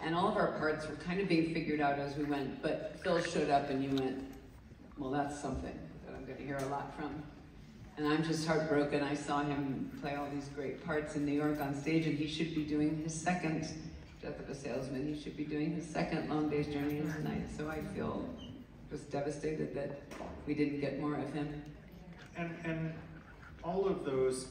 and all of our parts were kind of being figured out as we went, but Phil showed up and you went, well, that's something that I'm going to hear a lot from. And I'm just heartbroken. I saw him play all these great parts in New York on stage, and he should be doing his second Death of a Salesman. He should be doing his second Long Day's Journey into Night. So I feel just devastated that we didn't get more of him. And all of those,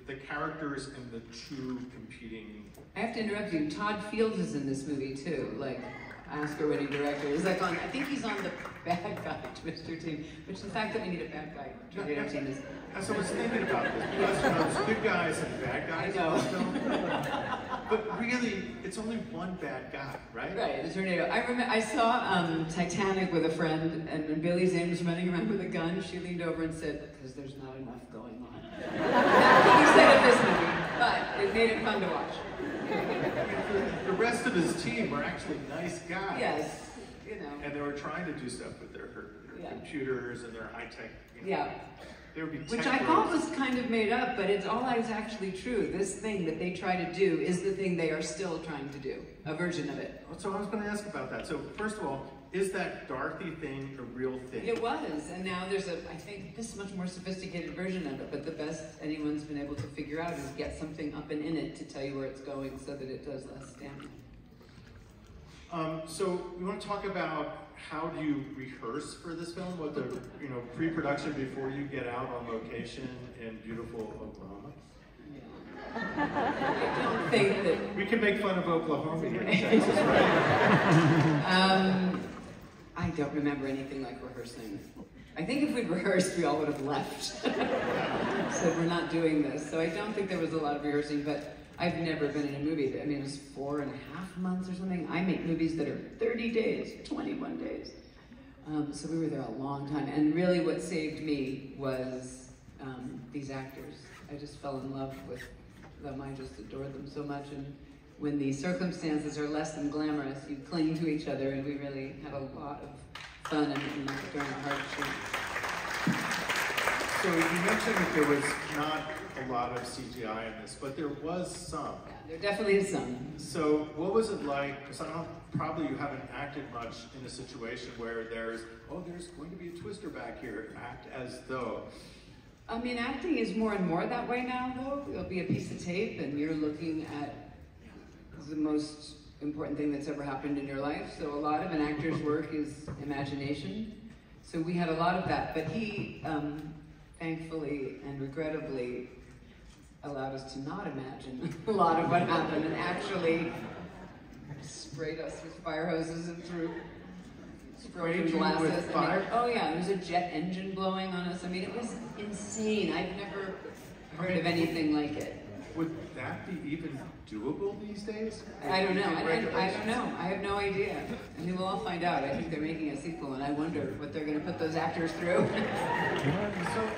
the characters and the two competing. I have to interrupt you. Todd Fields is in this movie too. Like, Oscar-winning director. He's like on, I think he's on the bad guy Twister team, which the fact that we need a bad guy tornado team is. As I was thinking about this, because there's good guys and bad guys in this film. But really, it's only one bad guy, right? Right, the tornado. I remember I saw Titanic with a friend, and when Billy Zane was running around with a gun, she leaned over and said, "Because there's not enough going on." That's what he said of this movie, but it made it fun to watch. The rest of his team were actually nice guys. Yes, you know. And they were trying to do stuff with their computers and their high-tech. Yeah. There would be which I thought was kind of made up, but it's all is actually true. This thing that they try to do is the thing they are still trying to do, a version of it. So I was going to ask about that. So first of all, is that Dorothy thing a real thing? It was, and now there's I think this much more sophisticated version of it, but the best anyone's been able to figure out is get something up and in it to tell you where it's going so that it does less damage. So we want to talk about how do you rehearse for this film? What the pre-production before you get out on location in beautiful Oklahoma? Yeah. I don't think that we can make fun of Oklahoma here in Texas, right? I don't remember anything like rehearsing. I think if we'd rehearsed, we all would have left. Said we're not doing this. So I don't think there was a lot of rehearsing, but I've never been in a movie that, I mean, it was 4.5 months or something. I make movies that are 30 days, 21 days. So we were there a long time. And really what saved me was these actors. I just fell in love with them. I just adored them so much. And when the circumstances are less than glamorous, you cling to each other, and we really had a lot of fun and during a hard shoot. So you mentioned that there was not a lot of CGI in this, but there was some. Yeah, there definitely is some. So what was it like, because probably you haven't acted much in a situation where there's going to be a twister back here, act as though. I mean, acting is more and more that way now, though. There'll be a piece of tape, and you're looking at the most important thing that's ever happened in your life. So a lot of an actor's work is imagination. So we had a lot of that, but he, thankfully and regrettably, allowed us to not imagine a lot of what happened and actually sprayed us with fire hoses and threw broken glasses. Oh yeah, there was a jet engine blowing on us. I mean, it was insane. I've never heard of anything like it. Would that be even doable these days? I don't know. I don't know. I have no idea. I mean, we'll all find out. I think they're making a sequel, and I wonder what they're going to put those actors through. So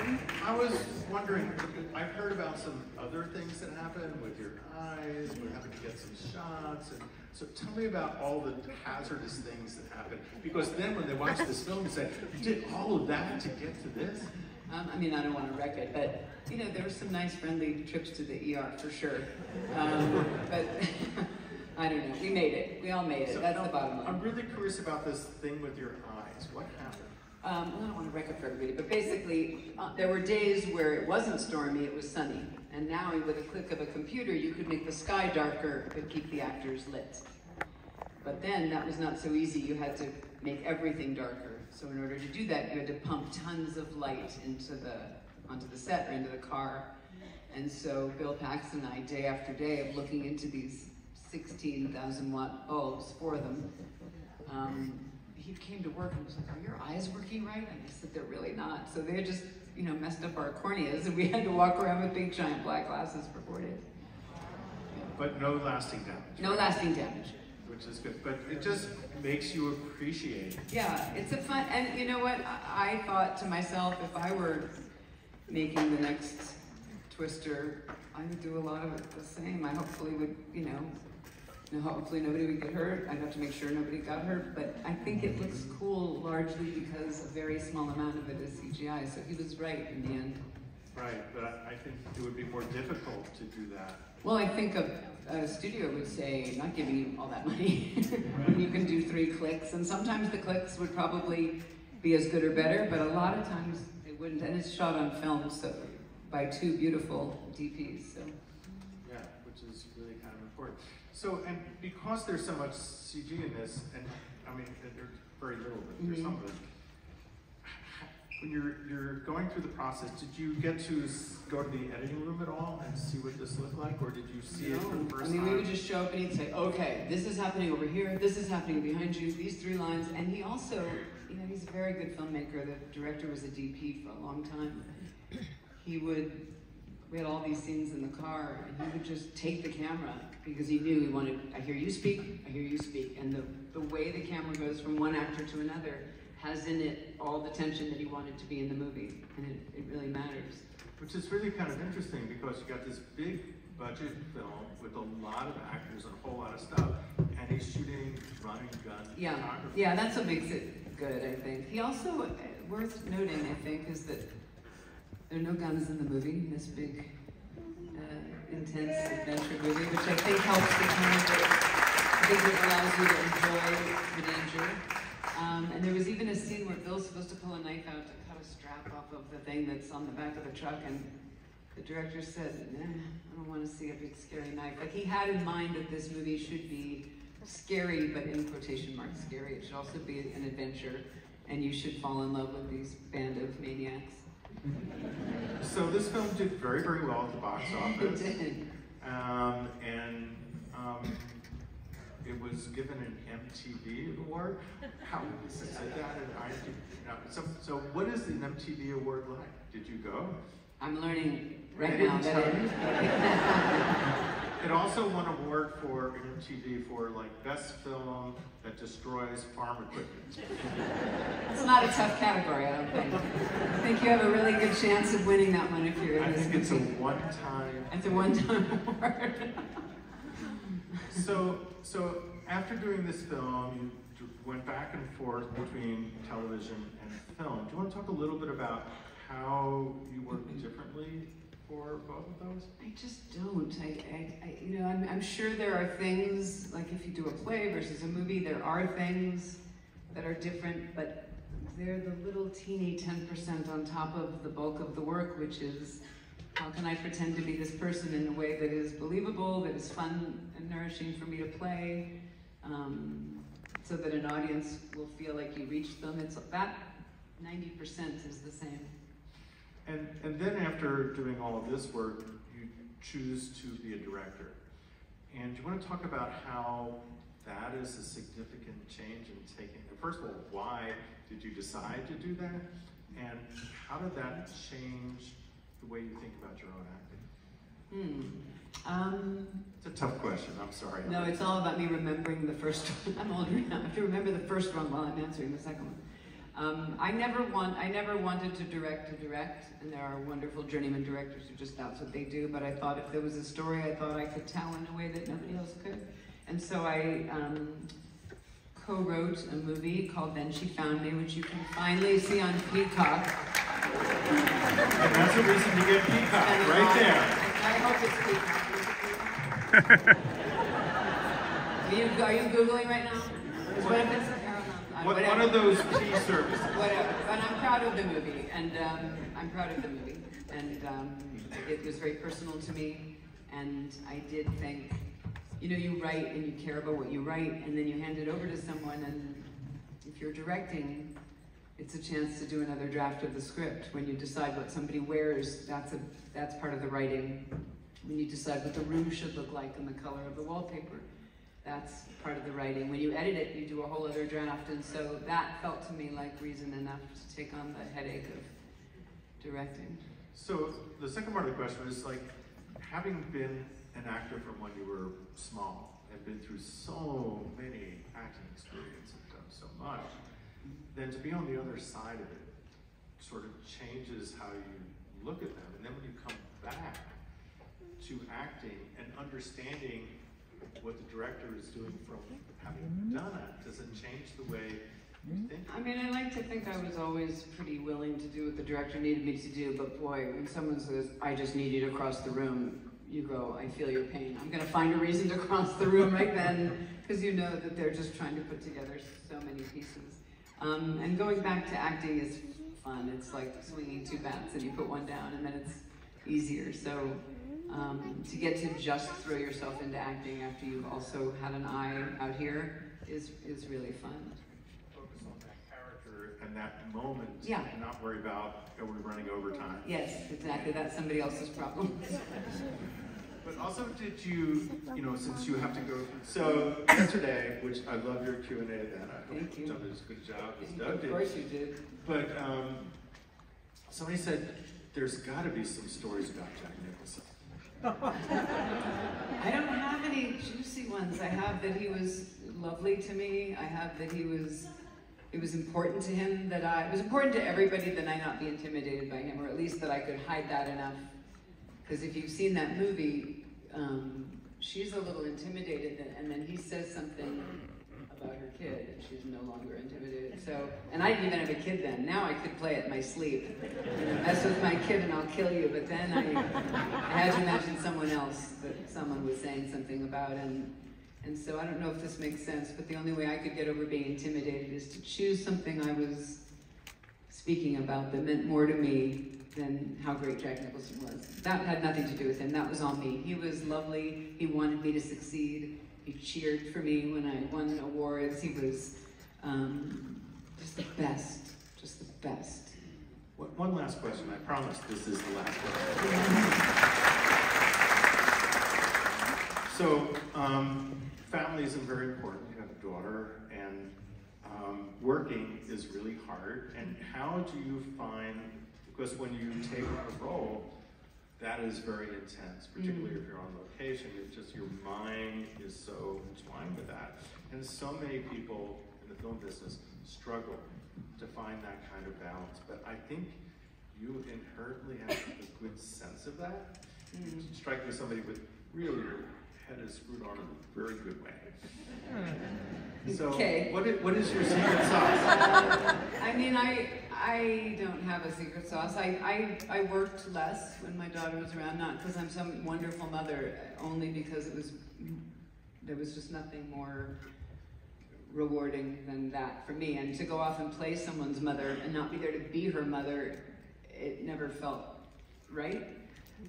I was wondering, I've heard about some other things that happen with your eyes. We're having to get some shots. And so tell me about all the hazardous things that happen. Because then when they watch this film, they say, you did all of that to get to this? I mean, I don't want to wreck it, but you know, there were some nice friendly trips to the ER for sure. But I don't know, we made it. We all made it, that's the bottom line. I'm really curious about this thing with your eyes. What happened? Well, I don't want to wreck it for everybody, but basically, there were days where it wasn't stormy, it was sunny. And now with a click of a computer, you could make the sky darker, but keep the actors lit. But then that was not so easy. You had to make everything darker. So in order to do that, you had to pump tons of light onto the set or into the car. And so Bill Paxton and I, day after day of looking into these 16,000 watt bulbs for them, he came to work and was like, "Are your eyes working right?" And I said, "They're really not." So they had just, you know, messed up our corneas, and we had to walk around with big giant black glasses for 4 days. But no lasting damage. No lasting damage. Which is good, but it just makes you appreciate it. Yeah, it's a fun, and you know what? I thought to myself, if I were making the next Twister, I would do a lot of it the same. I hopefully would, you know, hopefully nobody would get hurt. I'd have to make sure nobody got hurt, but I think it looks cool largely because a very small amount of it is CGI, so he was right in the end. Right, but I think it would be more difficult to do that Well, I think a studio would say, not giving you all that money. You can do 3 clicks, and sometimes the clicks would probably be as good or better, but a lot of times they wouldn't. And it's shot on film, so by 2 beautiful DPs. So. Yeah, which is really kind of important. So, and because there's so much CG in this, and I mean, there's very little, but there's some of it. When you're going through the process, did you get to go to the editing room at all and see what this looked like, or did you see it for the first time? I mean, we would just show up and he'd say, okay, this is happening over here, this is happening behind you, these 3 lines, and he also, you know, he's a very good filmmaker. The director was a DP for a long time. We had all these scenes in the car, and he would just take the camera because he knew he wanted, I hear you speak, I hear you speak, and the way the camera goes from one actor to another has in it all the tension that he wanted to be in the movie, and it really matters. Which is really kind of interesting because you got this big budget film with a lot of actors and a whole lot of stuff, and he's shooting running gun photography. Yeah, that's what makes it good, I think. He also, worth noting, I think, is that there are no guns in the movie, this big, intense adventure movie, which I think helps the kind I think it allows you to enjoy the danger. And there was even a scene where Bill's supposed to pull a knife out to cut a strap off of the thing that's on the back of the truck, and the director said, nah, I don't want to see a big scary knife. Like, he had in mind that this movie should be scary, but in quotation marks scary. It should also be an adventure, and you should fall in love with these band of maniacs. So this film did very, very well at the box office. It did. It was given an MTV award. How is that? So what is an MTV award like? Did you go? I'm learning right now that it also won an award for MTV for like best film that destroys farm equipment. It's not a tough category, I don't think. I think you have a really good chance of winning that one if you're in this movie. It's a one-time. It's a one-time award. So after doing this film, you went back and forth between television and film. Do you want to talk a little bit about how you work differently for both of those? I just don't. You know, I'm sure there are things, like if you do a play versus a movie, there are things that are different, but they're the little teeny 10% on top of the bulk of the work, which is, how can I pretend to be this person in a way that is believable, that is fun and nourishing for me to play, so that an audience will feel like you reached them. It's that 90% is the same. And then after doing all of this work, you choose to be a director. And do you want to talk about how that is a significant change in taking, first of all, why did you decide to do that? And how did that change the way you think about your own acting? It's a tough question, I'm sorry. No, it's all about me remembering the first one. I'm older now. I have to remember the first one while I'm answering the second one. I never wanted to direct, and there are wonderful journeyman directors who just, that's what they do, but I thought if there was a story I thought I could tell in a way that nobody else could. And so I co-wrote a movie called Then She Found Me, which you can finally see on Peacock. And that's the reason you get Peacock, right there. I hope it's Peacock. Are you Googling right now? What if it's one of those key services. Whatever. But I'm proud of the movie, and it was very personal to me, and I did think, you know, you write and you care about what you write, and then you hand it over to someone, and if you're directing, it's a chance to do another draft of the script. When you decide what somebody wears, that's part of the writing. When you decide what the room should look like and the color of the wallpaper, that's part of the writing. When you edit it, you do a whole other draft, and so that felt to me like reason enough to take on the headache of directing. So the second part of the question is, like, having been an actor from when you were small and been through so many acting experiences and done so much, then to be on the other side of it sort of changes how you look at them. And then when you come back to acting and understanding what the director is doing from having done it, does it change the way you think? I mean, I like to think I was always pretty willing to do what the director needed me to do, but boy, when someone says, I just need you to cross the room, you go, I feel your pain. I'm gonna find a reason to cross the room right then, because you know that they're just trying to put together so many pieces. And going back to acting is fun. It's like swinging two bats and you put one down and then it's easier. So to get to just throw yourself into acting after you've also had an eye out here is really fun. Focus on that character and that moment, yeah. And not worry about, are we running overtime? Yes, exactly. That's somebody else's problem. But also, did you, since you have to go, so yesterday, which I love your Q&A then, I hope you did a good job, as Doug did. Of course you did. But somebody said, there's got to be some stories about Jack Nicholson. I don't have any juicy ones. I have that he was lovely to me. I have that it was important to him that it was important to everybody that I not be intimidated by him, or at least that I could hide that enough. Because if you've seen that movie, she's a little intimidated, and then he says something about her kid, and she's no longer intimidated. So, and I didn't even have a kid then. Now I could play it in my sleep. Mess with my kid and I'll kill you. But then I had to imagine someone else that someone was saying something about, and so I don't know if this makes sense, but the only way I could get over being intimidated is to choose something I was speaking about that meant more to me than how great Jack Nicholson was. That had nothing to do with him. That was all me. He was lovely. He wanted me to succeed. He cheered for me when I won awards. He was just the best. Just the best. One last question. I promise this is the last question. So, family isn't very important. You have a daughter, and working is really hard. And how do you find, because when you take on a role, that is very intense, particularly if you're on location. It's just your mind is so entwined with that. And so many people in the film business struggle to find that kind of balance. But I think you inherently have a good sense of that. You strike me as somebody with really your head is screwed on in a very good way. So what is your secret sauce? I mean, I don't have a secret sauce. I worked less when my daughter was around, not because I'm some wonderful mother, only because there was just nothing more rewarding than that for me. And to go off and play someone's mother and not be there to be her mother, it never felt right.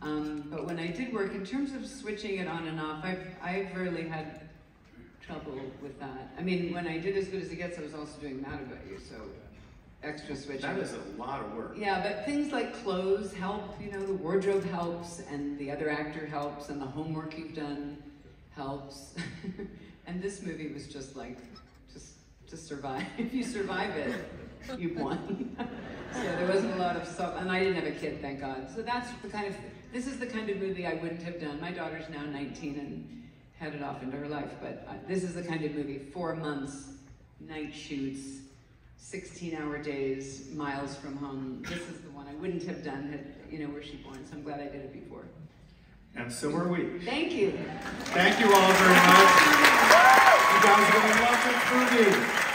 But when I did work, in terms of switching it on and off, I've rarely had trouble with that. I mean, when I did As Good as It Gets, I was also doing Mad About You, so extra switching. That is a lot of work. Yeah, but things like clothes help, the wardrobe helps, and the other actor helps, and the homework you've done helps. And this movie was just like, just to survive. If you survive it, you've won. So there wasn't a lot of stuff, and I didn't have a kid, thank God. So that's this is the kind of movie I wouldn't have done. My daughter's now 19 and headed off into her life, but this is the kind of movie, 4 months, night shoots, 16-hour days, miles from home. This is the one I wouldn't have done had, were she born, so I'm glad I did it before. And so are we. Thank you. Thank you all very much. You guys are going to love this movie.